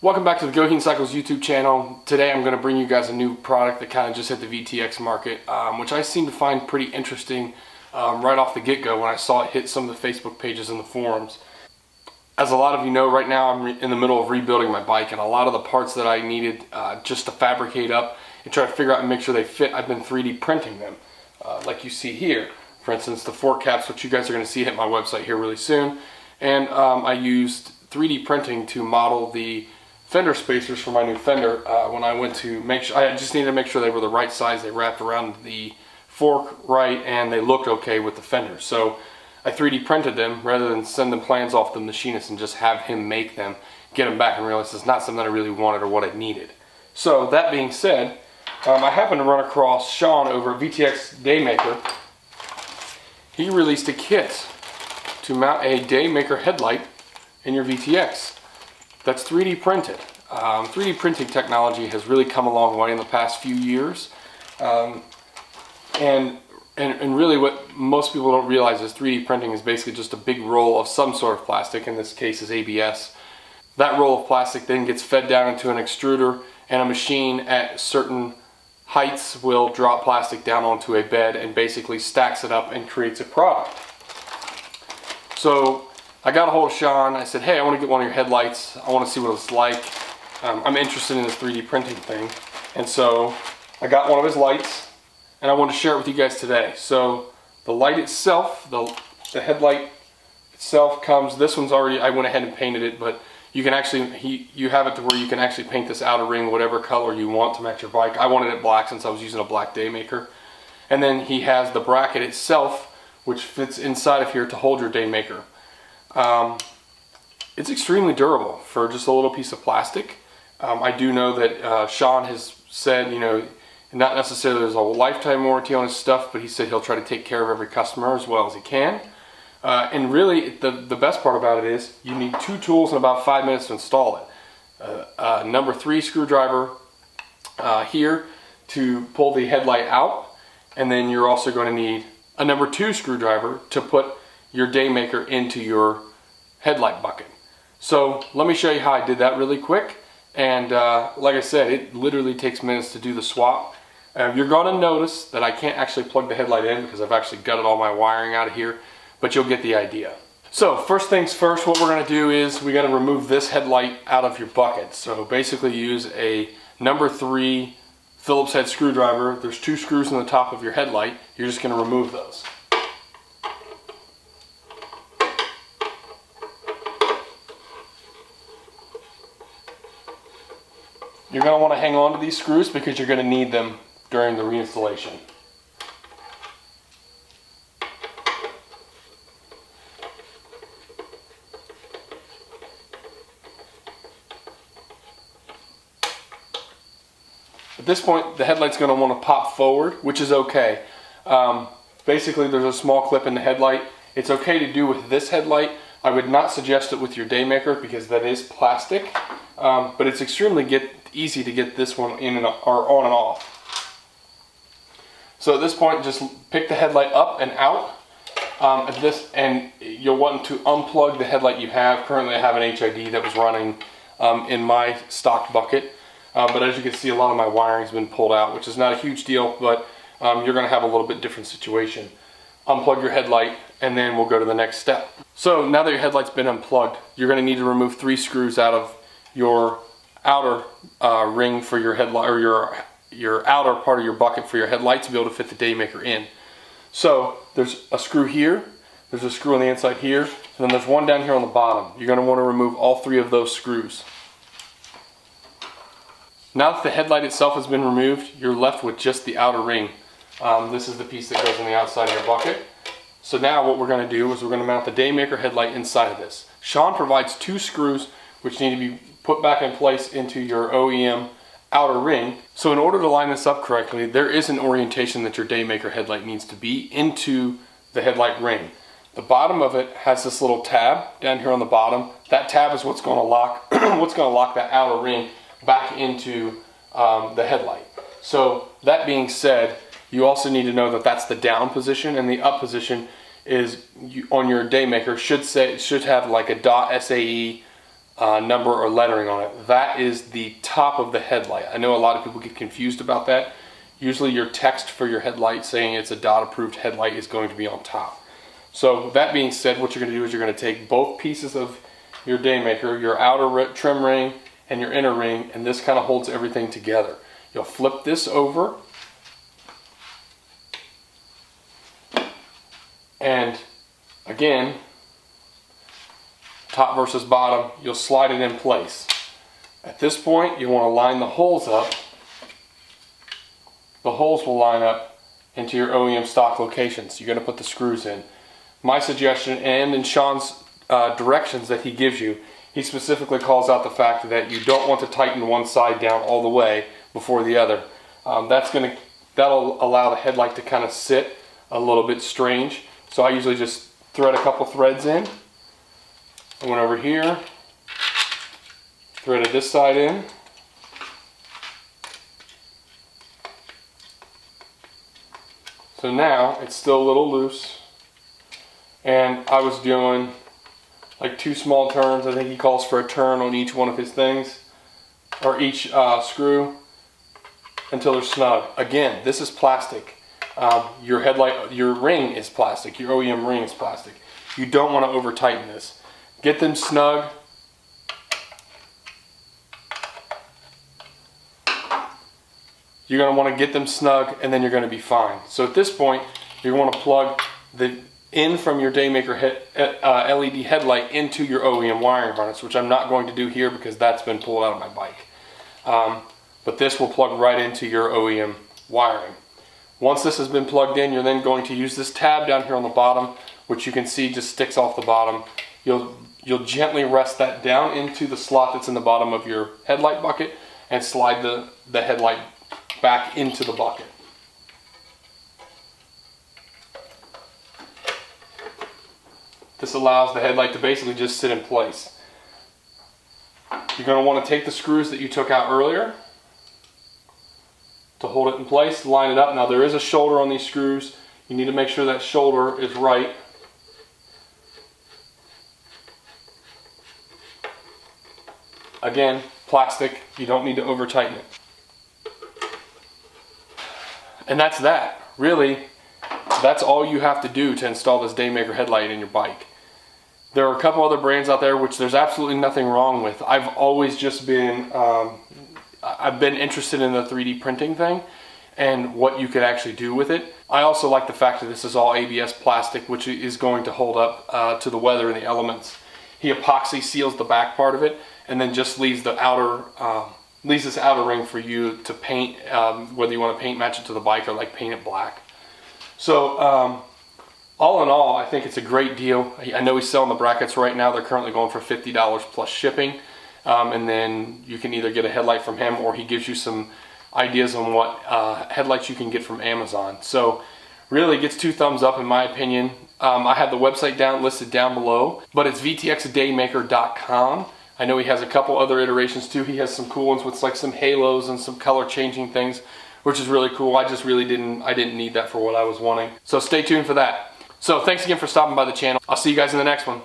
Welcome back to the Goheen Cycles YouTube channel. Today I'm going to bring you guys a new product that kind of just hit the VTX market, which I seem to find pretty interesting right off the get-go when I saw it hit some of the Facebook pages and the forums. As a lot of you know, right now I'm in the middle of rebuilding my bike, and a lot of the parts that I needed just to fabricate up and try to figure out and make sure they fit, I've been 3D printing them. Like you see here, for instance, the fork caps, which you guys are going to see hit my website here really soon. And I used 3D printing to model the fender spacers for my new fender when I went to make sure, I just needed to make sure they were the right size, they wrapped around the fork right, and they looked okay with the fender. So I 3D printed them rather than send the plans off to the machinist and just have him make them, get them back and realize it's not something that I really wanted or what I needed. So that being said, I happened to run across Shawn over at VTXDAYMAKER. He released a kit to mount a Daymaker headlight in your VTX. That's 3D printed. 3D printing technology has really come a long way in the past few years. And really what most people don't realize is 3D printing is basically just a big roll of some sort of plastic, in this case is ABS. That roll of plastic then gets fed down into an extruder, and a machine at certain heights will drop plastic down onto a bed and basically stacks it up and creates a product. So I got a hold of Shawn. I said, hey, I want to get one of your headlights. I want to see what it's like. I'm interested in this 3D printing thing. And so I got one of his lights, and I want to share it with you guys today. So the light itself, the headlight itself comes, this one's already, I went ahead and painted it, but you can actually, you have it to where you can actually paint this outer ring whatever color you want to match your bike. I wanted it black since I was using a black Daymaker. And then he has the bracket itself, which fits inside of here to hold your Daymaker. It's extremely durable for just a little piece of plastic. I do know that Shawn has said, you know, not necessarily there's a lifetime warranty on his stuff, but he said he'll try to take care of every customer as well as he can. And really, the best part about it is you need 2 tools and about 5 minutes to install it. Number 3 screwdriver here to pull the headlight out, and then you're also going to need a number 2 screwdriver to put your Daymaker into your headlight bucket. So let me show you how I did that really quick. And like I said, it literally takes minutes to do the swap. You're going to notice that I can't actually plug the headlight in because I've actually gutted all my wiring out of here, but you'll get the idea. So first things first, what we're going to do is we got to remove this headlight out of your bucket. So basically use a number 3 Phillips head screwdriver. There's 2 screws in the top of your headlight. You're just going to remove those. You're going to want to hang on to these screws because you're going to need them during the reinstallation. At this point, the headlight's going to want to pop forward, which is okay. Basically, there's a small clip in the headlight. It's okay to do with this headlight. I would not suggest it with your Daymaker because that is plastic, but it's extremely easy to get this one in or on and off. So at this point, just pick the headlight up and out. And you'll want to unplug the headlight you have. Currently, I have an HID that was running in my stock bucket. But as you can see, a lot of my wiring's been pulled out, which is not a huge deal, but you're going to have a little bit different situation. Unplug your headlight, and then we'll go to the next step. So now that your headlight's been unplugged, you're going to need to remove 3 screws out of your outer ring for your headlight, or your outer part of your bucket for your headlight to be able to fit the Daymaker in. So there's a screw here, there's a screw on the inside here, and then there's one down here on the bottom. You're going to want to remove all 3 of those screws. Now that the headlight itself has been removed, you're left with just the outer ring. This is the piece that goes on the outside of your bucket. So now what we're going to do is we're going to mount the Daymaker headlight inside of this. Shawn provides 2 screws which need to be put back in place into your OEM outer ring. So in order to line this up correctly, there is an orientation that your Daymaker headlight needs to be into the headlight ring. The bottom of it has this little tab down here on the bottom. That tab is what's going to lock that outer ring back into the headlight. So that being said, you also need to know that that's the down position, and the up position is on your Daymaker should have like a .SAE number or lettering on it. That is the top of the headlight. I know a lot of people get confused about that. Usually your text for your headlight saying it's a DOT approved headlight is going to be on top. So that being said, what you're going to do is you're going to take both pieces of your Daymaker, your outer trim ring and your inner ring, and this kind of holds everything together. You'll flip this over, and again, top versus bottom, you'll slide it in place. At this point, you want to line the holes up. The holes will line up into your OEM stock locations. You're going to put the screws in. My suggestion, and in Shawn's directions that he gives you, he specifically calls out the fact that you don't want to tighten one side down all the way before the other. That'll allow the headlight to kind of sit a little bit strange. So I usually just thread a couple threads in. I went over here, threaded this side in. So now it's still a little loose, and I was doing like 2 small turns. I think he calls for a turn on each one of his things, or each screw, until they're snug. Again, this is plastic. Your headlight, your ring is plastic. Your OEM ring is plastic. You don't want to over tighten this. Get them snug. You're going to want to get them snug, and then you're going to be fine. So at this point, you want to plug the in from your Daymaker LED headlight into your OEM wiring harness, which I'm not going to do here because that's been pulled out of my bike. But this will plug right into your OEM wiring. Once this has been plugged in, you're then going to use this tab down here on the bottom, which you can see just sticks off the bottom. You'll gently rest that down into the slot that's in the bottom of your headlight bucket and slide the headlight back into the bucket. This allows the headlight to basically just sit in place. You're going to want to take the screws that you took out earlier to hold it in place, line it up. Now there is a shoulder on these screws. You need to make sure that shoulder is right. Again, plastic, you don't need to over tighten it. And that's that. Really, that's all you have to do to install this Daymaker headlight in your bike. There are a couple other brands out there which there's absolutely nothing wrong with. I've always just been, I've been interested in the 3D printing thing and what you could actually do with it. I also like the fact that this is all ABS plastic, which is going to hold up to the weather and the elements. He epoxy seals the back part of it and then just leaves the outer, leaves this outer ring for you to paint, whether you want to paint match it to the bike or like paint it black. So all in all, I think it's a great deal. I know he's selling the brackets right now. They're currently going for $50 plus shipping. And then you can either get a headlight from him or he gives you some ideas on what headlights you can get from Amazon. So really gets 2 thumbs up in my opinion. I have the website listed down below, but it's VTXDAYMAKER.com. I know he has a couple other iterations too. He has some cool ones with like some halos and some color changing things, which is really cool. I just really didn't need that for what I was wanting. So stay tuned for that. So thanks again for stopping by the channel. I'll see you guys in the next one.